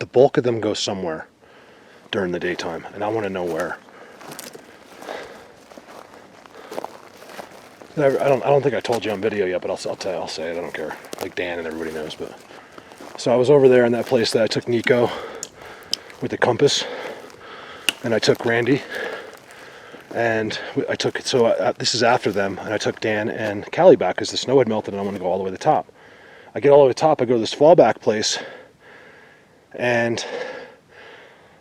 the bulk of them go somewhere during the daytime, and I want to know where. I don't think I told you on video yet, but I'll say it. I don't care. Like Dan and everybody knows. But so I was over there in that place that I took Nico with the compass, and I took Randy, and I took this is after them, and I took Dan and Callie back because the snow had melted, and I want to go all the way to the top. I get all the way to the top. I go to this fallback place, and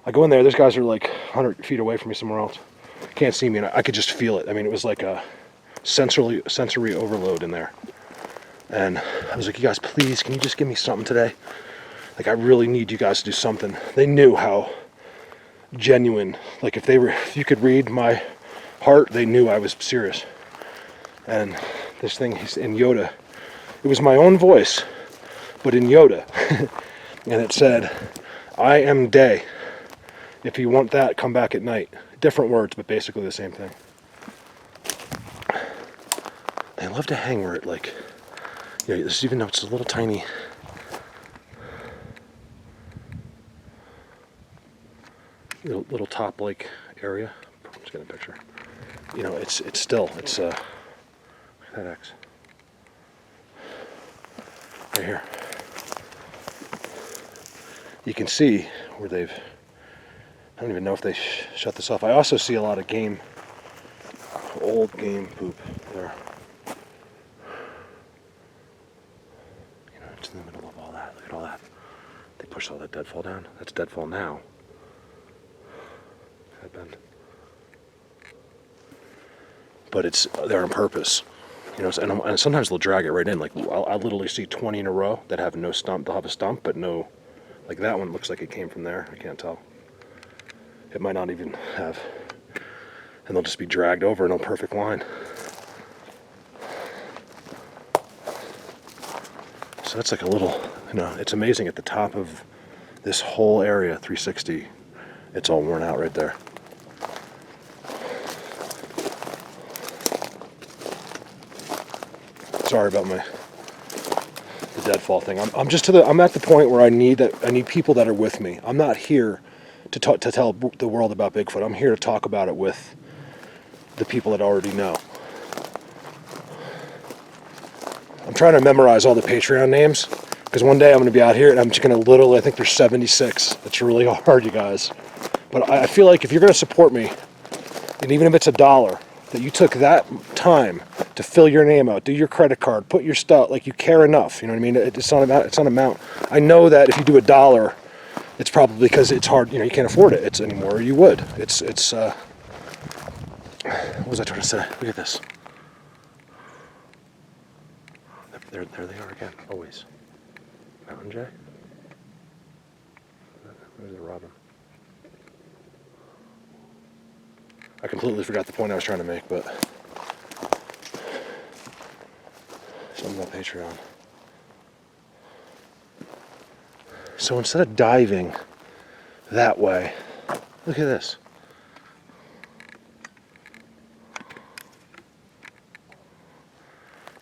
I go in there. Those guys are like 100 feet away from me somewhere else. Can't see me, and I could just feel it. I mean, it was like a sensory overload in there. And I was like, you guys, please, can you just give me something today? Like, I really need you guys to do something. They knew how genuine, like if you could read my heart, they knew I was serious. And this thing in Yoda, it was my own voice, but in Yoda. And it said, I am day. If you want that, come back at night. Different words, but basically the same thing. They love to hang where it, like, yeah, this, even though it's a little tiny. Little top lake area. I'm just getting a picture. You know, it's still, look at that X. Right here. You can see where they've, I don't even know if they shut this off. I also see a lot of game, old game poop there. You know, it's in the middle of all that. Look at all that. They pushed all that deadfall down. That's deadfall now. Headbend. But it's there on purpose. You know, and sometimes they'll drag it right in. Like, I'll literally see 20 in a row that have no stump. They'll have a stump, but no, like that one looks like it came from there. I can't tell. It might not even have. And they'll just be dragged over in a perfect line. So that's like a little, you know, it's amazing at the top of this whole area, 360, it's all worn out right there. Sorry about the deadfall thing. I'm at the point where I need people that are with me. I'm not here to tell the world about Bigfoot. I'm here to talk about it with the people that already know. I'm trying to memorize all the Patreon names because one day I'm going to be out here and I'm just going to literally, I think there's 76. It's really hard, you guys. But I feel like if you're going to support me, and even if it's $1, that you took that time to fill your name out, do your credit card, put your stuff, like you care enough, you know what I mean? It's not about, amount. I know that if you do $1, it's probably because it's hard, you know, you can't afford it anymore, or you would. What was I trying to say? Look at this. There they are again, always. Mountain Jay? Where's the robin? I completely forgot the point I was trying to make, but something about Patreon. So instead of diving that way, look at this.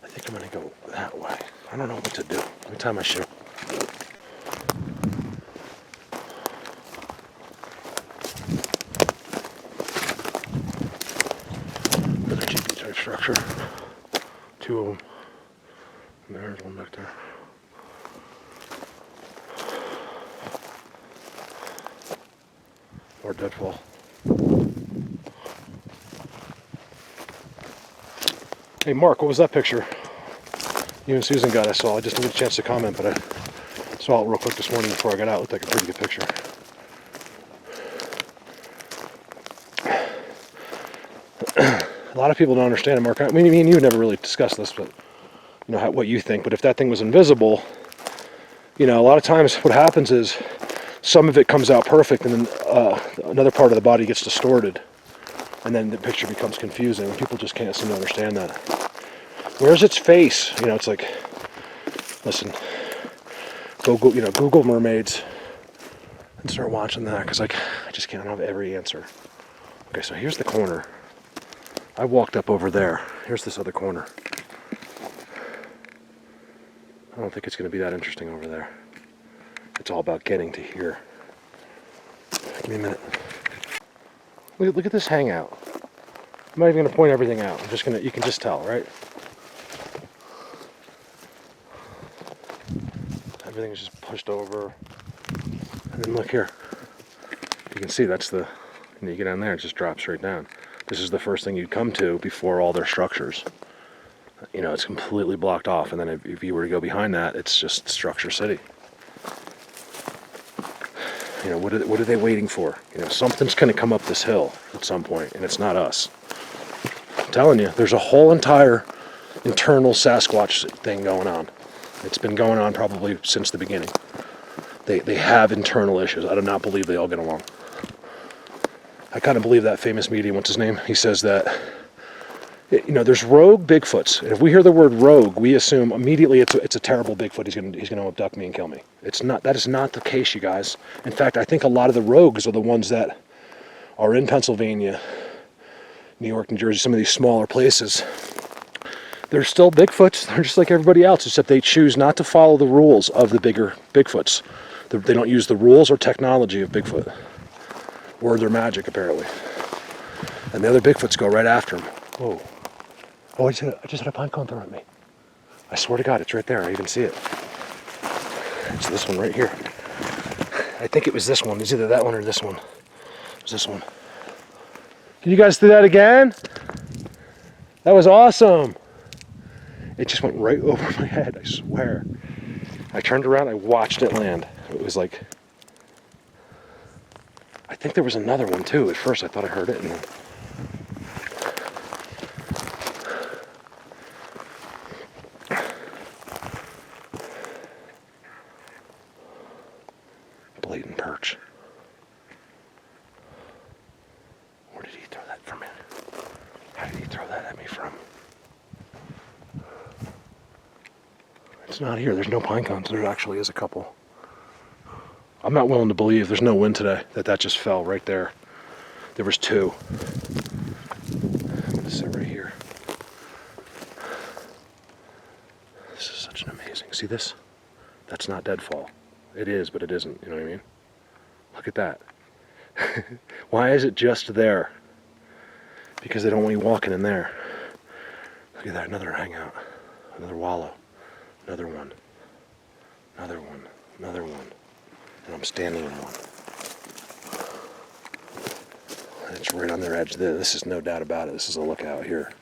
I think I'm going to go that way. I don't know what to do. Let me tie my shoe. Another GP type structure. Two of them. And there's one back there. Or deadfall. Hey Mark, what was that picture you and Susan got? I saw. I just didn't get a chance to comment, but I saw it real quick this morning before I got out. It looked like a pretty good picture. A lot of people don't understand it, Mark. I mean, me and you never really discussed this, but you know what you think. But if that thing was invisible, you know, a lot of times what happens is some of it comes out perfect, and then another part of the body gets distorted, and then the picture becomes confusing. And people just can't seem to understand that. Where's its face? You know, it's like, listen, Google mermaids and start watching that, because like I just can't have every answer. Okay, so here's the corner. I walked up over there. Here's this other corner. I don't think it's going to be that interesting over there. It's all about getting to here. Give me a minute. Look at this hangout. I'm not even gonna point everything out. I'm just gonna, you can just tell, right? Everything is just pushed over. And then look here. You can see that's the, and you get down there, it just drops straight down. This is the first thing you'd come to before all their structures. You know, it's completely blocked off, and then if you were to go behind that, it's just structure city. You know, what are they waiting for? You know, something's going to come up this hill at some point, and it's not us. I'm telling you, there's a whole entire internal Sasquatch thing going on. It's been going on probably since the beginning. They have internal issues. I do not believe they all get along. I kind of believe that famous medium, what's his name? He says that, you know, there's rogue Bigfoots. And if we hear the word rogue, we assume immediately it's a terrible Bigfoot. He's gonna abduct me and kill me. It's not. That is not the case, you guys. In fact, I think a lot of the rogues are the ones that are in Pennsylvania, New York, New Jersey, some of these smaller places. They're still Bigfoots. They're just like everybody else, except they choose not to follow the rules of the bigger Bigfoots. They don't use the rules or technology of Bigfoot. Or their magic, apparently. And the other Bigfoots go right after him. Whoa. Oh, I just had a pine cone thrown at me. I swear to God, it's right there. I even see it. It's this one right here. I think it was this one. It's either that one or this one. It was this one. Can you guys do that again? That was awesome. It just went right over my head, I swear. I turned around, I watched it land. It was like... I think there was another one too. At first I thought I heard it, and then... Blatant perch. Where did he throw that from? How did he throw that at me from? It's not here. There's no pine cones. There actually is a couple. I'm not willing to believe, there's no wind today, that just fell right there. There was two. I'm gonna sit right here. This is such an amazing, see this? That's not deadfall. It is, but it isn't, you know what I mean? Look at that. Why is it just there? Because they don't want you walking in there. Look at that, another hangout. Another wallow. Another one. Another one. Another one. And I'm standing in one. And it's right on their edge there. This is no doubt about it. This is a lookout here.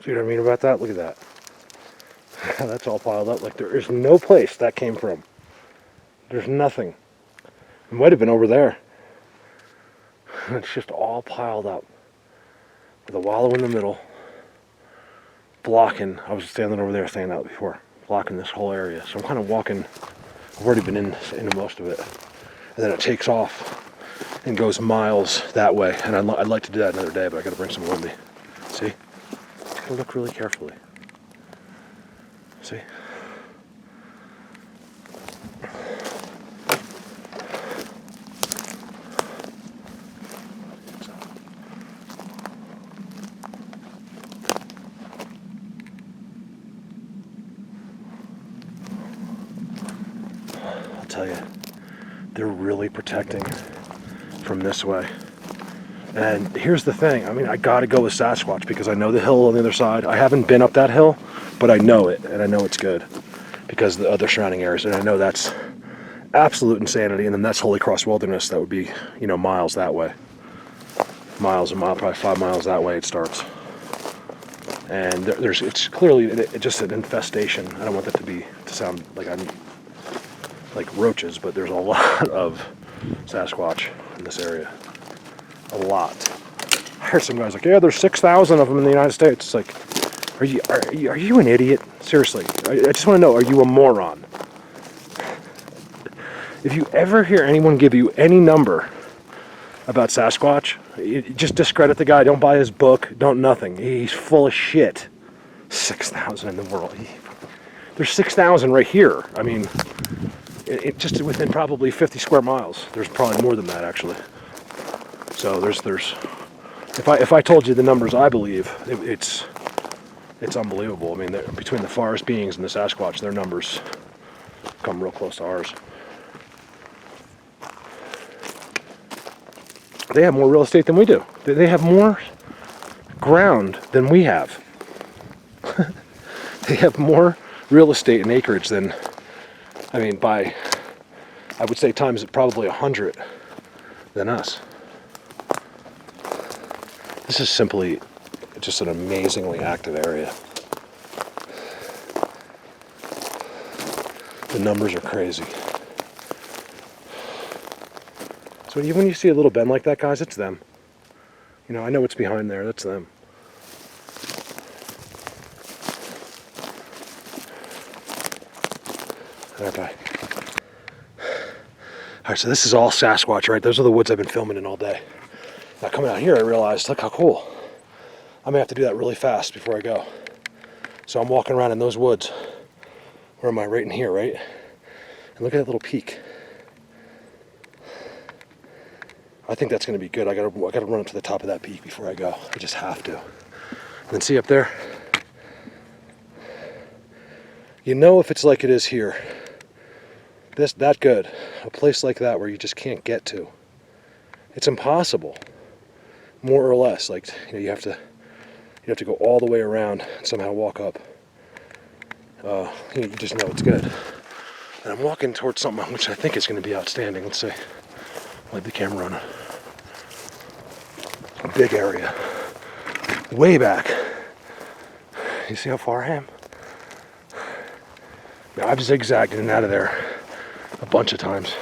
See what I mean about that? Look at that. That's all piled up. Like there is no place that came from. There's nothing. It might have been over there. And it's just all piled up. With a wallow in the middle. Blocking. I was standing over there, standing out before. Blocking this whole area. So I'm kind of walking, I've already been into most of it. And then it takes off and goes miles that way. And I'd like to do that another day, but I gotta bring some with me. See? Gotta look really carefully. See? Tell you, they're really protecting from this way. And here's the thing, I mean, I gotta go with Sasquatch because I know the hill on the other side. I haven't been up that hill, but I know it, and I know it's good because of the other surrounding areas, and I know that's absolute insanity. And then that's Holy Cross Wilderness. That would be, you know, miles that way. Miles, a mile, probably 5 miles that way it starts. And it's clearly just an infestation. I don't want that to sound like I'm like roaches, but there's a lot of Sasquatch in this area. A lot. I heard some guys like, yeah, there's 6,000 of them in the United States. It's like, are you an idiot? Seriously, I just want to know, are you a moron? If you ever hear anyone give you any number about Sasquatch, you just discredit the guy. Don't buy his book. Don't nothing. He's full of shit. 6,000 in the world. There's 6,000 right here. I mean, it just within probably 50 square miles. There's probably more than that actually. So there's if I told you the numbers I believe, it's unbelievable. I mean, between the forest beings and the Sasquatch, their numbers come real close to ours. They have more real estate than we do. They have more ground than we have. They have more real estate and acreage than, I mean, by, I would say times probably 100 than us. This is simply just an amazingly active area. The numbers are crazy. So even when you see a little bend like that, guys, it's them. You know, I know what's behind there. That's them. Okay. All right, so this is all Sasquatch, right? Those are the woods I've been filming in all day. Now coming out here, I realized, look how cool. I may have to do that really fast before I go. So I'm walking around in those woods. Where am I? Right in here, right? And look at that little peak. I think that's going to be good. I gotta run up to the top of that peak before I go. I just have to. And then see up there? You know, if it's like it is here, that good, a place like that where you just can't get to. It's impossible, more or less. Like, you know, you have to go all the way around and somehow walk up. You just know it's good. And I'm walking towards something which I think is going to be outstanding. Let's see. Leave the camera on. A big area. Way back. You see how far I am? Now, I've zigzagged in and out of there a bunch of times.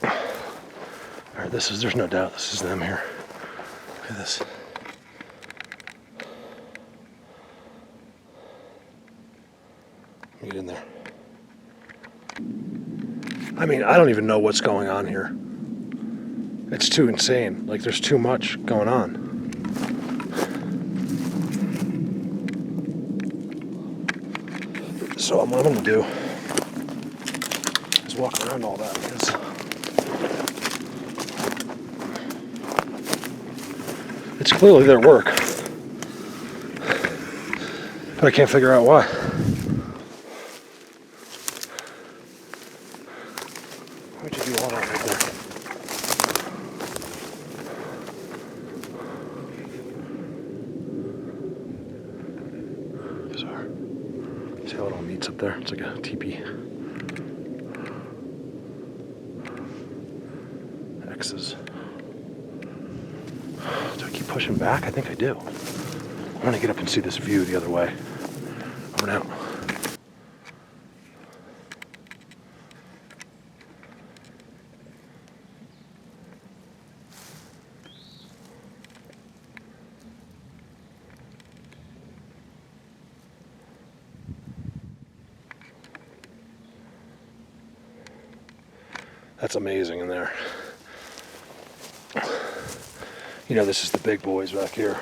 Alright, there's no doubt this is them here. Look at this. Get in there. I mean, I don't even know what's going on here. It's too insane. Like, there's too much going on. So what I'm going to do is walk around all that, because it's clearly their work. But I can't figure out why. Why'd you do all that right there? Bizarre. See how it all meets up there? It's like a teepee. X's. Do I keep pushing back? I think I do. I'm gonna get up and see this view the other way. Over and out. That's amazing in there. You know, this is the big boys back here.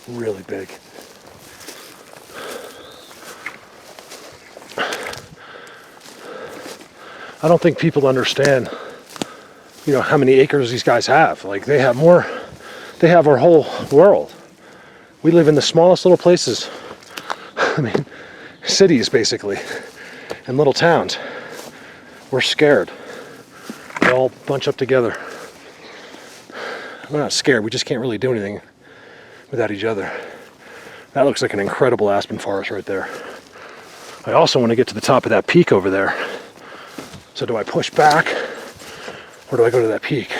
Really big. I don't think people understand, you know, how many acres these guys have. Like, they have more, they have our whole world. We live in the smallest little places. I mean, cities basically, and little towns. We're scared. We all bunch up together. We're not scared, we just can't really do anything without each other. That looks like an incredible aspen forest right there. I also want to get to the top of that peak over there. So do I push back, or do I go to that peak?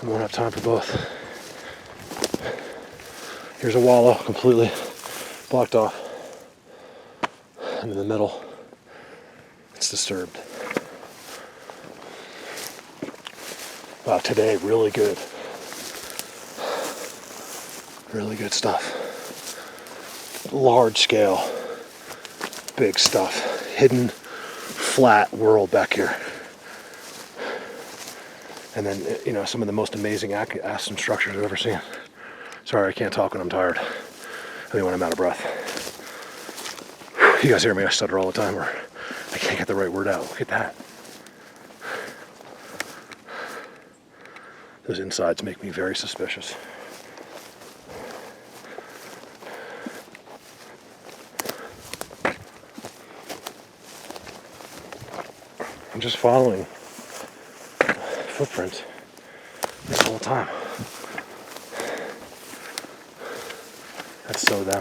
I won't have time for both. Here's a wallow, completely blocked off. And in the middle, it's disturbed. Wow, today, really good. Really good stuff. Large scale, big stuff. Hidden, flat world back here. And then, you know, some of the most amazing aspen structures I've ever seen. Sorry, I can't talk when I'm tired. I mean, when I'm out of breath. You guys hear me, I stutter all the time, or I can't get the right word out. Look at that. Those insides make me very suspicious. I'm just following footprints this whole time. That's so them.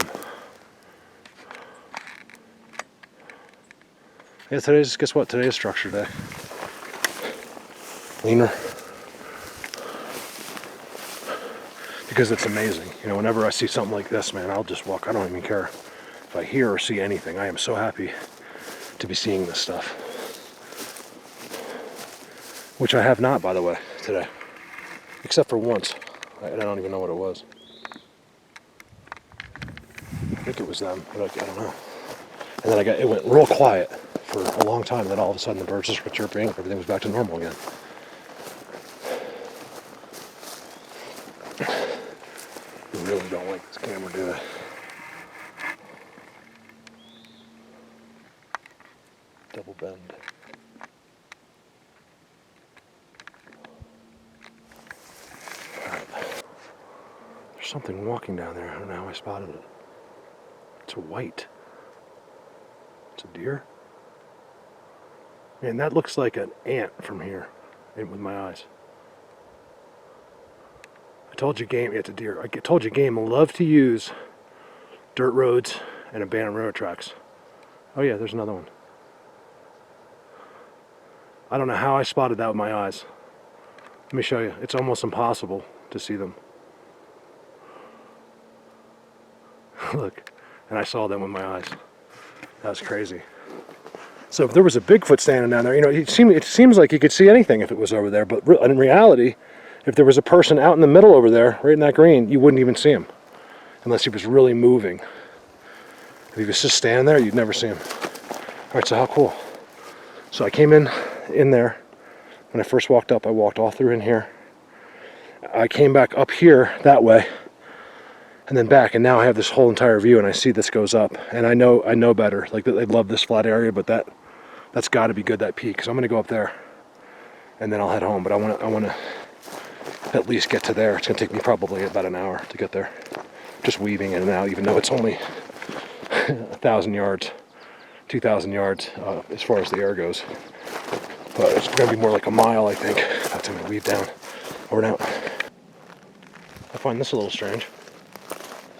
Yeah, guess what? Today's structure day. Leaner. Because it's amazing. You know, whenever I see something like this, man, I'll just walk. I don't even care if I hear or see anything. I am so happy to be seeing this stuff. Which I have not, by the way, today. Except for once. I don't even know what it was. I think it was them, but I don't know. And then it went real quiet for a long time. Then all of a sudden the birds just were chirping. Everything was back to normal again. I really don't like this camera, do I? Double bend. Right. There's something walking down there. I don't know how I spotted it. It's white. It's a deer. Man, that looks like an ant from here with my eyes. I told you game, it's a deer. I told you game love to use dirt roads and abandoned railroad tracks. Oh yeah, there's another one. I don't know how I spotted that with my eyes. Let me show you. It's almost impossible to see them. Look, and I saw them with my eyes. That's crazy. So if there was a Bigfoot standing down there, you know, it seems like you could see anything if it was over there. But in reality, if there was a person out in the middle over there, right in that green, you wouldn't even see him. Unless he was really moving. If he was just standing there, you'd never see him. All right, so how cool. So I came in there. When I first walked up, I walked all through in here. I came back up here that way. And then back, and now I have this whole entire view, and I see this goes up, and I know better. Like, they love this flat area, but that's got to be good, that peak. So I'm gonna go up there, and then I'll head home. But I want to at least get to there. It's gonna take me probably about an hour to get there, just weaving in and out, even though it's only 1,000 yards, 2,000 yards as far as the air goes. But it's gonna be more like a mile, I think. That's gonna weave down over and out. I find this a little strange.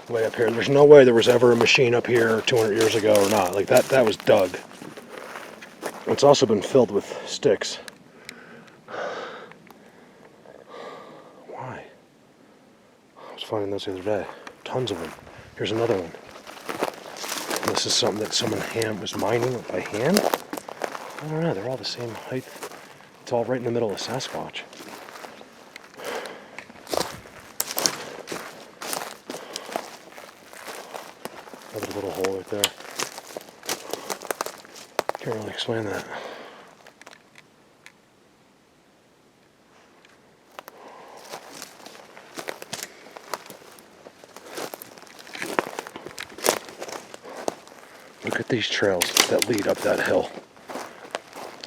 Way up here. There's no way there was ever a machine up here 200 years ago or not. Like that was dug. It's also been filled with sticks. Why? I was finding those the other day. Tons of them. Here's another one. This is something that someone was mining by hand? I don't know. They're all the same height. It's all right in the middle of Sasquatch. Another little hole right there. Can't really explain that. Look at these trails that lead up that hill.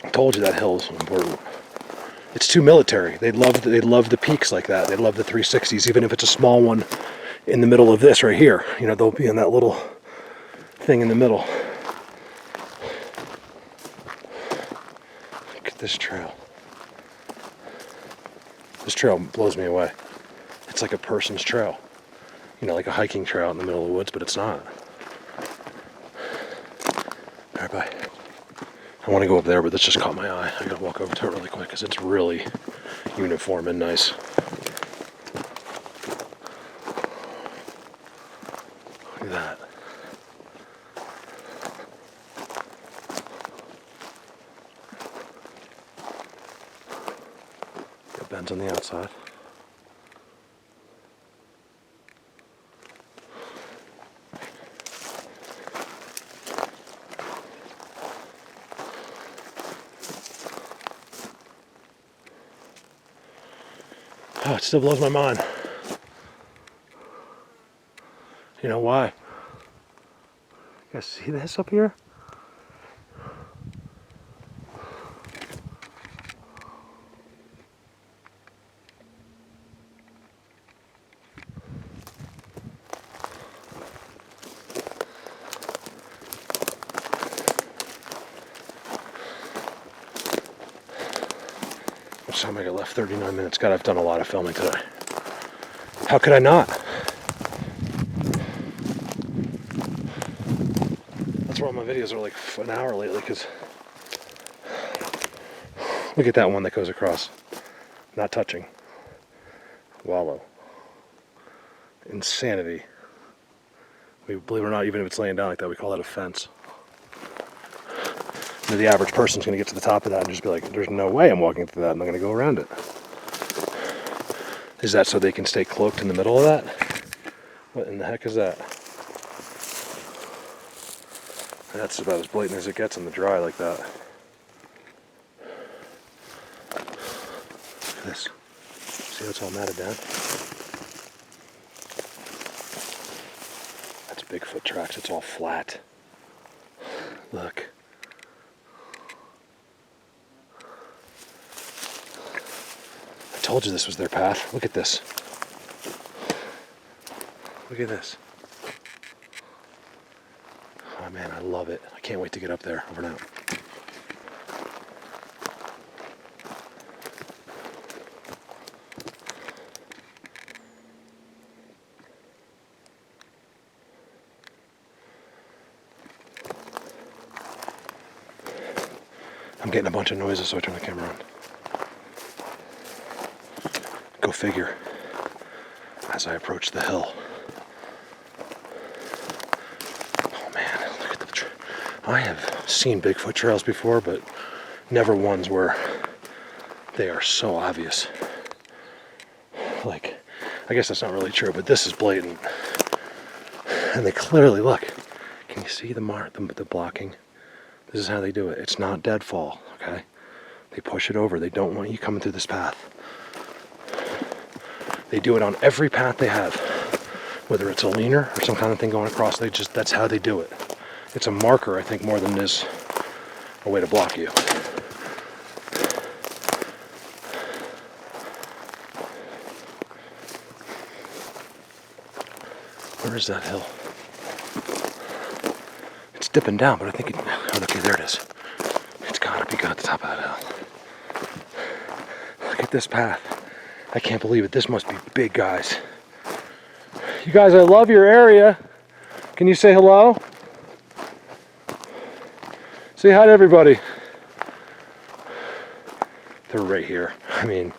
I told you that hill is important. It's too military. They love the peaks like that. They love the 360s, even if it's a small one in the middle of this right here. You know, they'll be in that little thing in the middle. Look at this trail. This trail blows me away. It's like a person's trail. You know, like a hiking trail in the middle of the woods, but it's not. Alright, bye. I want to go up there, but this just caught my eye. I gotta walk over to it really quick because it's really uniform and nice. Look at that. Got bends on the outside. Oh, it still blows my mind. You know why? You guys see this up here? time I got left? 39 minutes. God, I've done a lot of filming today. How could I not? That's why my videos are like an hour lately, because look at that one that goes across. Not touching. Wallow. Insanity. We, believe it or not, even if it's laying down like that, we call that a fence. You know, the average person's going to get to the top of that and just be like, there's no way I'm walking through that, and I'm going to go around it. Is that so they can stay cloaked in the middle of that? What in the heck is that? That's about as blatant as it gets in the dry like that. Look at this. See how it's all matted down? That's Bigfoot tracks. It's all flat. Look. I told you this was their path. Look at this. Look at this. Oh man, I love it. I can't wait to get up there. Over now. I'm getting a bunch of noises, so I turn the camera on. Go figure. As I approach the hill. Oh man, look at the I have seen Bigfoot trails before, but never ones where they are so obvious. Like, I guess that's not really true, but this is blatant. And they clearly, look. Can you see the blocking? This is how they do it. It's not deadfall, okay? They push it over. They don't want you coming through this path. They do it on every path they have. Whether it's a leaner or some kind of thing going across, that's how they do it. It's a marker, I think, more than it is a way to block you. Where is that hill? It's dipping down, but I think oh, okay, there it is. It's gotta be at the top of that hill. Look at this path. I can't believe it. This must be big, guys. You guys, I love your area. Can you say hello? Say hi to everybody. They're right here. I mean,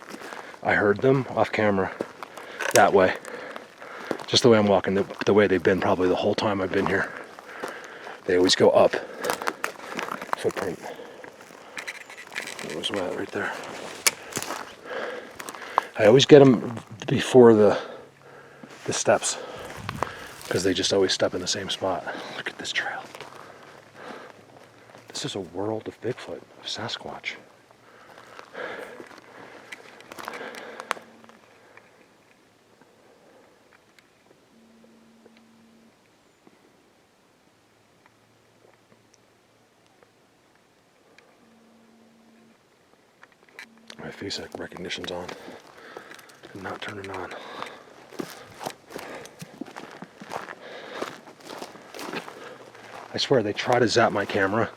I heard them off camera that way. Just the way I'm walking, the way they've been probably the whole time I've been here. They always go up. Footprint. It was wet right there. I always get them before the steps because they just always step in the same spot. Look at this trail. This is a world of Bigfoot, of Sasquatch. My face recognition's on. I'm not turning on. I swear they try to zap my camera.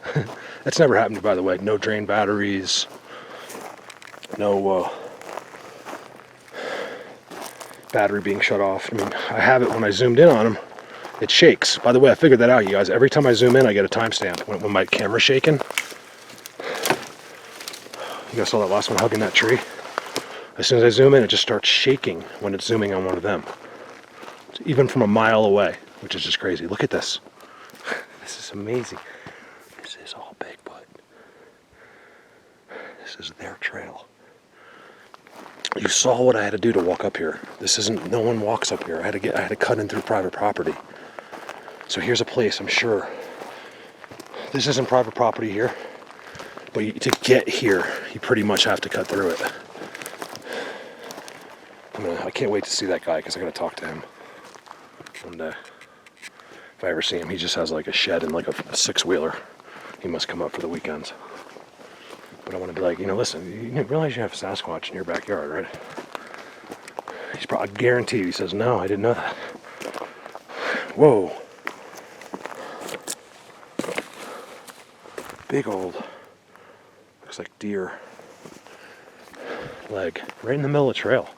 That's never happened, by the way. No drain batteries. No battery being shut off. I mean, I have it when I zoomed in on them. It shakes. By the way, I figured that out, you guys. Every time I zoom in, I get a timestamp when my camera's shaking. You guys saw that last one hugging that tree? As soon as I zoom in, it just starts shaking when it's zooming on one of them. Even from a mile away, which is just crazy. Look at this. This is amazing. This is all Bigfoot. This is their trail. You saw what I had to do to walk up here. This isn't, no one walks up here. I had to cut in through private property. So here's a place, I'm sure. This isn't private property here, but to get here, you pretty much have to cut through it. I can't wait to see that guy because I got to talk to him one day. If I ever see him, he just has like a shed and like a six-wheeler. He must come up for the weekends. But I want to be like, listen, you realize you have Sasquatch in your backyard, right? He's probably, I guarantee you, he says, no, I didn't know that. Whoa. Big old, looks like deer. leg, right in the middle of the trail.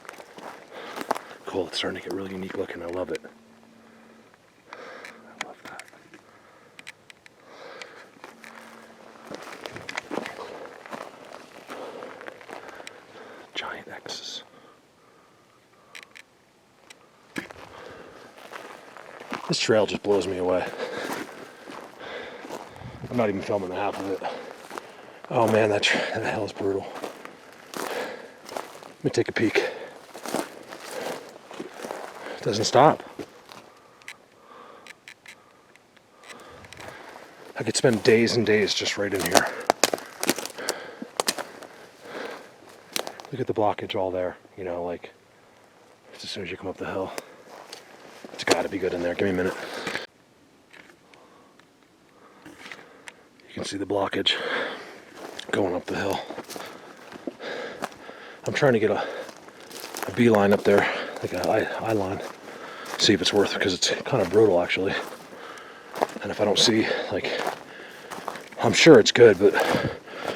Cool, it's starting to get really unique looking. I love it. I love that. Giant X's. This trail just blows me away. I'm not even filming the half of it. Oh man, that hell is brutal. Let me take a peek. It doesn't stop. I could spend days and days just right in here. Look at the blockage all there, you know, like just as soon as you come up the hill. It's gotta be good in there. Give me a minute. You can see the blockage going up the hill. I'm trying to get a beeline up there, like an eye line. See if it's worth it, because it's kind of brutal actually. And if I don't see, like, I'm sure it's good, but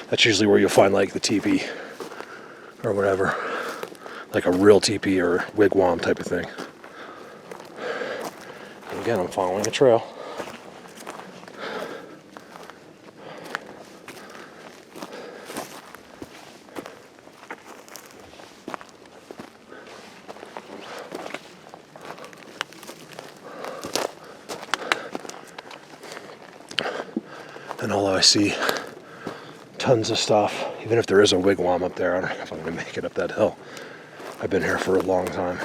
that's usually where you'll find like the teepee or whatever, like a real teepee or wigwam type of thing. And again, I'm following a trail. And although I see tons of stuff, even if there is a wigwam up there, I don't know if I'm going to make it up that hill. I've been here for a long time.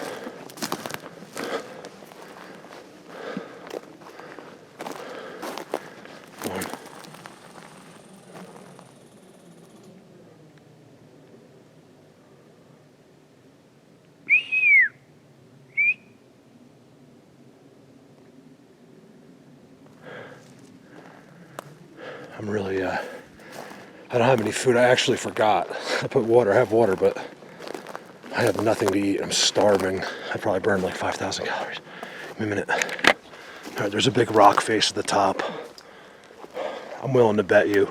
I'm really, I don't have any food. I actually forgot. I have water, but I have nothing to eat. I'm starving. I probably burned like 5,000 calories. Give me a minute. All right, there's a big rock face at the top. I'm willing to bet you,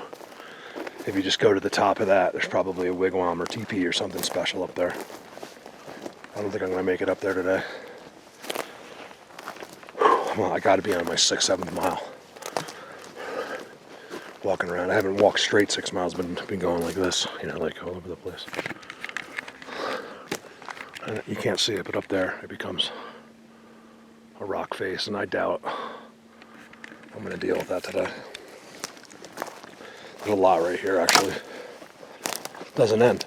if you just go to the top of that, there's probably a wigwam or teepee or something special up there. I don't think I'm gonna make it up there today. Well, I gotta be on my 6th, 7th mile. Walking around. I haven't walked straight 6 miles, but been going like this, you know, like all over the place. And you can't see it, but up there it becomes a rock face, and I doubt I'm going to deal with that today. There's a lot right here, actually. Doesn't end.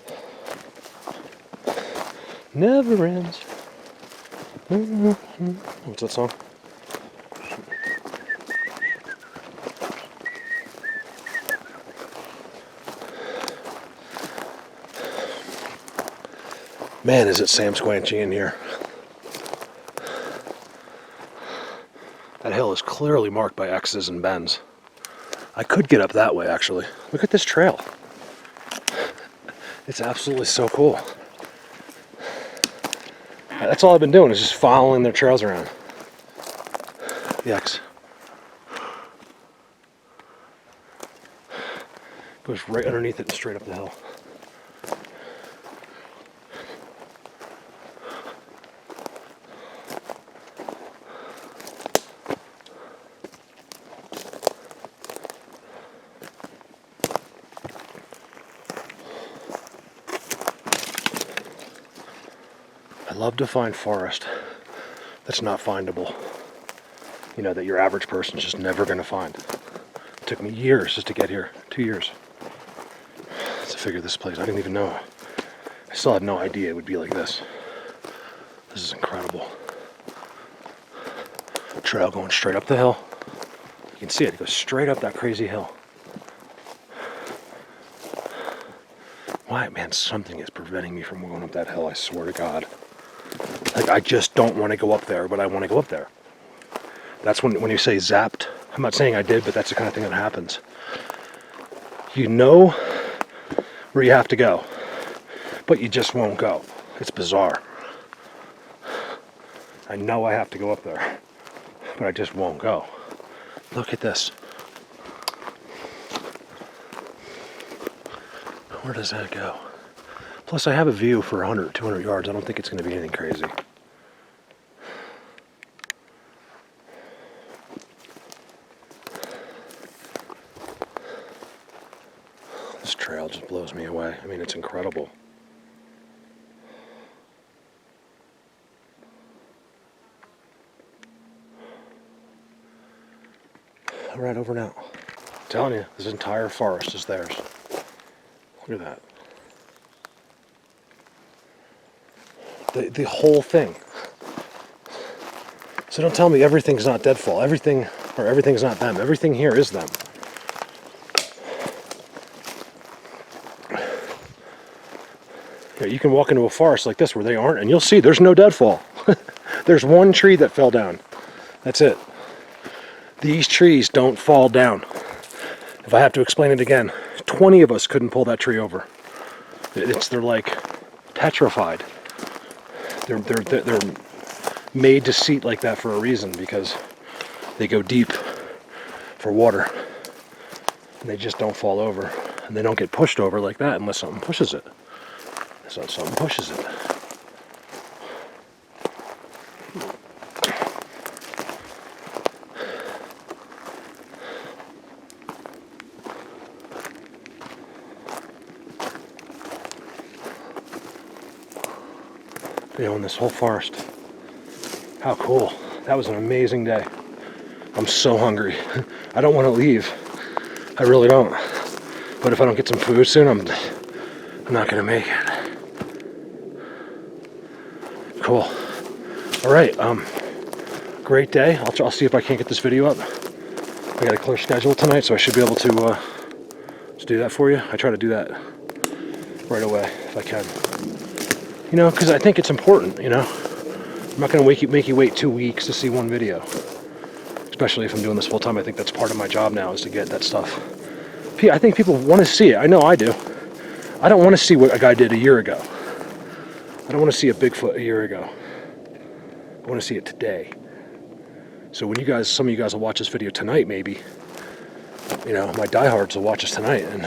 Never ends. What's that song? Man, is it Sam Squanchy in here. That hill is clearly marked by X's and bends. I could get up that way, actually. Look at this trail. It's absolutely so cool. That's all I've been doing, is just following their trails around. The X. Goes right underneath it and straight up the hill. I love to find forest that's not findable. You know, that your average person's just never going to find. It took me years just to get here. 2 years. To figure this place. I didn't even know. I still had no idea it would be like this. This is incredible. Trail going straight up the hill. You can see it. It goes straight up that crazy hill. Why, man, something is preventing me from going up that hill, I swear to God. Like, I just don't want to go up there, but I want to go up there. That's when you say zapped. I'm not saying I did, but that's the kind of thing that happens. You know where you have to go, but you just won't go. It's bizarre. I know I have to go up there, but I just won't go. Look at this. Where does that go? Plus I have a view for 100, 200 yards. I don't think it's going to be anything crazy. This trail just blows me away. I mean, it's incredible. All right, over now. I'm telling you, this entire forest is theirs. Look at that. The whole thing. So don't tell me everything's not deadfall. Everything's not them. Everything here is them. Yeah, you can walk into a forest like this where they aren't, and you'll see there's no deadfall. There's one tree that fell down. That's it. These trees don't fall down. If I have to explain it again, 20 of us couldn't pull that tree over. They're like petrified. They're made to seat like that for a reason, because they go deep for water and they just don't fall over, and they don't get pushed over like that unless something pushes it. So something pushes it. They own this whole forest. How cool. That was an amazing day. I'm so hungry. I don't want to leave. I really don't. But if I don't get some food soon, I'm not going to make it. Cool. All right. Great day. I'll see if I can't get this video up. I got a clear schedule tonight, so I should be able to do that for you. I try to do that right away if I can. You know, because I think it's important, you know. I'm not going to make you wait 2 weeks to see one video. Especially if I'm doing this full time. I think that's part of my job now, is to get that stuff. I think people want to see it. I know I do. I don't want to see what a guy did a year ago. I don't want to see a Bigfoot a year ago. I want to see it today. So when some of you guys will watch this video tonight, maybe, you know, my diehards will watch us tonight, and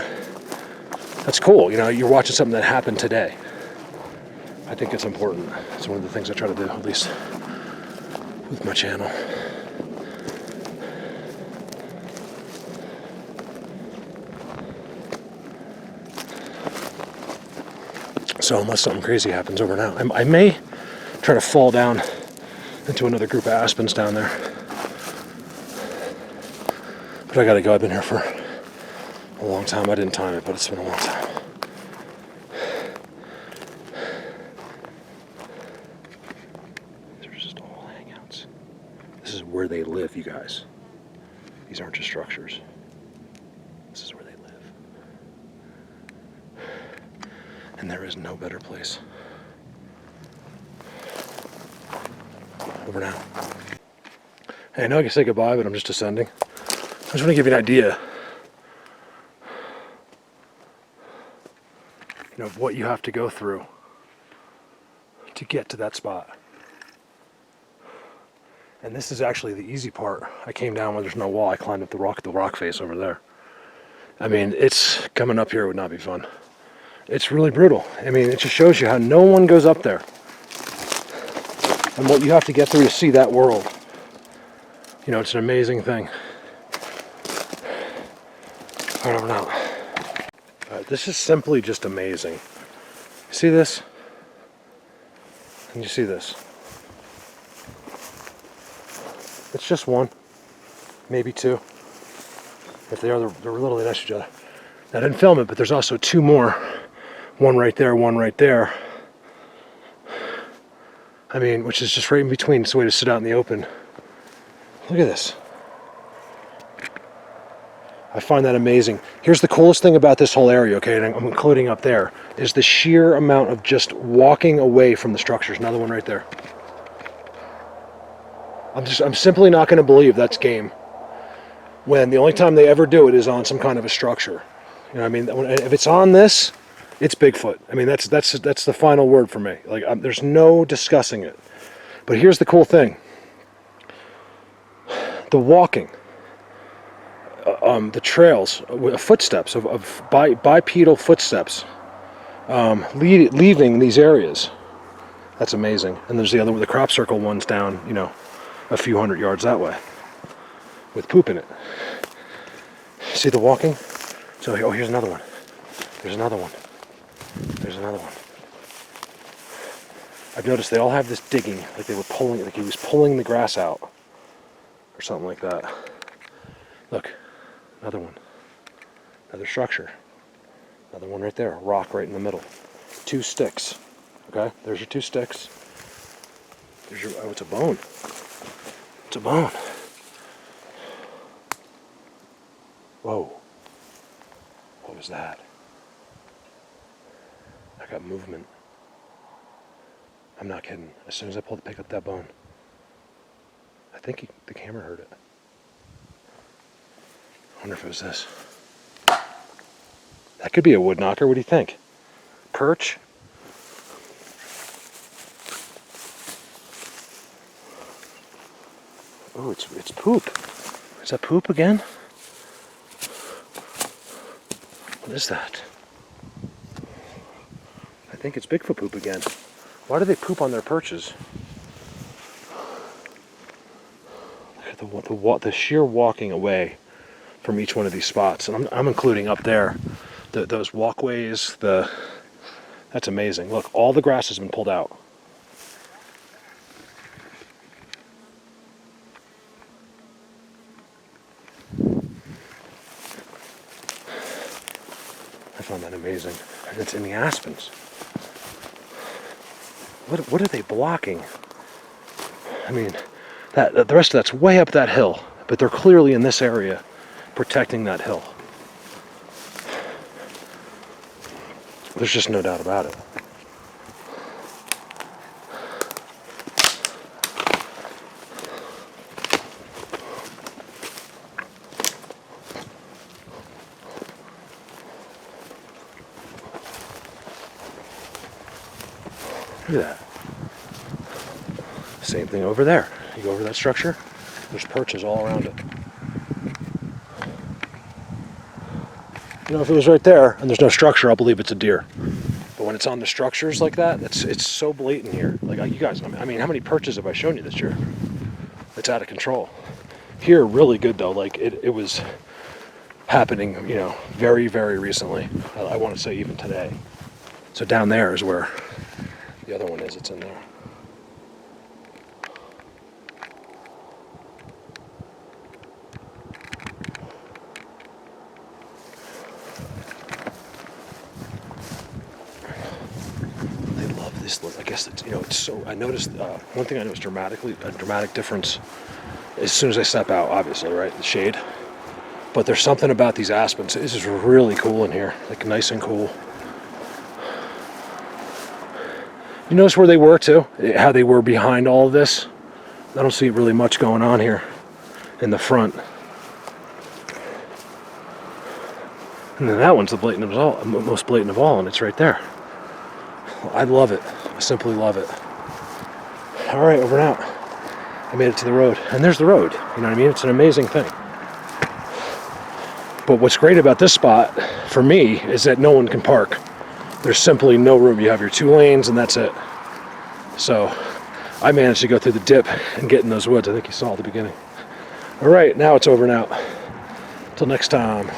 that's cool. You know, you're watching something that happened today. I think it's important. It's one of the things I try to do, at least with my channel. So unless something crazy happens over now, I may try to fall down into another group of aspens down there. But I gotta go. I've been here for a long time. I didn't time it, but it's been a long time. There's just all hangouts. This is where they live, you guys. These aren't just structures. This is where they live. And there is no better place. Over now. Hey, I know I can say goodbye, but I'm just descending. I just want to give you an idea, you know, of what you have to go through to get to that spot. And this is actually the easy part. I came down where there's no wall. I climbed up the rock face over there. I mean, it's coming up here would not be fun. It's really brutal. I mean, it just shows you how no one goes up there. And what you have to get through to see that world. You know, it's an amazing thing. I don't know. This is simply just amazing. See this? Can you see this? It's just one, maybe two. If they are, they're literally next to each other. I didn't film it, but there's also two more. One right there, one right there. I mean, which is just right in between. It's a way to sit out in the open. Look at this. I find that amazing. Here's the coolest thing about this whole area, okay, and I'm including up there, is the sheer amount of just walking away from the structures. Another one right there. I'm simply not going to believe that's game when the only time they ever do it is on some kind of a structure. You know what I mean? If it's on this, it's Bigfoot. I mean, that's the final word for me. Like, there's no discussing it. But here's the cool thing. The walking, the trails, footsteps of bipedal footsteps leaving these areas. That's amazing. And there's the crop circle ones down, you know, a few hundred yards that way with poop in it. See the walking? So, oh, here's another one. There's another one. There's another one. I've noticed they all have this digging, like they were pulling, like he was pulling the grass out or something like that. Look, another one. Another structure. Another one right there, a rock right in the middle. 2 sticks. Okay, there's your 2 sticks. There's your, oh, it's a bone. It's a bone. Whoa. What was that? I got movement. I'm not kidding. As soon as I pulled to pick up that bone, I think the camera heard it. I wonder if it was this. That could be a wood knocker. What do you think? Perch? Oh, it's poop. Is that poop again? What is that? I think it's Bigfoot poop again. Why do they poop on their perches? Look at the sheer walking away from each one of these spots, and I'm including up there those walkways. That's amazing. Look, all the grass has been pulled out. I found that amazing, and it's in the aspens. What are they blocking? I mean, the rest of that's way up that hill, but they're clearly in this area protecting that hill. There's just no doubt about it. Look at that. Same thing over there. You go over that structure, there's perches all around it. You know, if it was right there and there's no structure, I'll believe it's a deer. But when it's on the structures like that, it's so blatant here. Like, you guys, I mean, how many perches have I shown you this year? It's out of control. Here, really good though. Like, it was happening, you know, very, very recently. I want to say even today. So down there is where the other one is. It's in there. I guess it's, you know, it's so. I noticed one thing I noticed a dramatic difference as soon as I step out. Obviously, right, the shade. But there's something about these aspens. This is really cool in here, like nice and cool. You notice where they were too? How they were behind all of this. I don't see really much going on here in the front. And then that one's the blatant of all, most blatant of all, and it's right there. I love it. I simply love it. All right, over and out. I made it to the road, and there's the road. You know what I mean? It's an amazing thing. But what's great about this spot, for me, is that no one can park. There's simply no room. You have your 2 lanes, and that's it. So I managed to go through the dip and get in those woods. I think you saw at the beginning. All right, now it's over and out. Until next time.